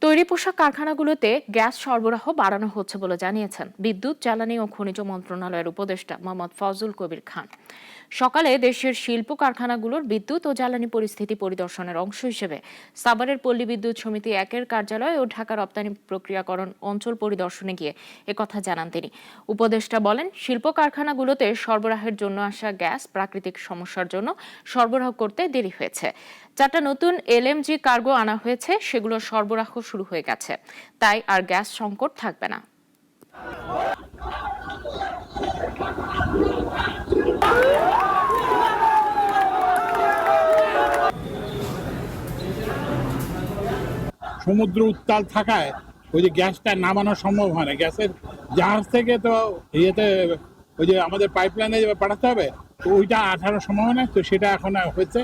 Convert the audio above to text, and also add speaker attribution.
Speaker 1: তৈরি পোশাক কারখানাগুলোতে গ্যাস সরবরাহ বাড়ানো হচ্ছে বলে জানিয়েছেন বিদ্যুৎ, জ্বালানি ও খনিজ মন্ত্রণালয়ের উপদেষ্টা মোহাম্মদ ফজলুল কবির খান। সকালে দেশের শিল্প কারখানাগুলোর বিদ্যুৎ ও জ্বালানি পরিস্থিতি পরিদর্শনের অংশ হিসেবে সাভারের পল্লী বিদ্যুৎ সমিতি একের কার্যালয় ও ঢাকা রপ্তানি প্রক্রিয়াকরণ অঞ্চল পরিদর্শনে গিয়ে একথা জানান তিনি। উপদেষ্টা বলেন, শিল্প কারখানাগুলোতে সরবরাহের জন্য আসা গ্যাস প্রাকৃতিক সমস্যার জন্য সরবরাহ করতে দেরি হয়েছে। 4টা নতুন এলএমজি কার্গো আনা হয়েছে, সেগুলো সরবরাহ শুরু হয়ে গেছে, তাই আর গ্যাস সংকট থাকবে না।
Speaker 2: সমুদ্র উত্তাল থাকায় ওই যে গ্যাসটা নামানো সম্ভব হয় না। গ্যাসের জাহাজ থেকে তো ইয়েতে ওই যে আমাদের পাইপলাইনে পাঠাতে হবে, তো ওইটা আঠারো সম্ভব হয় না, তো সেটা এখন হয়েছে।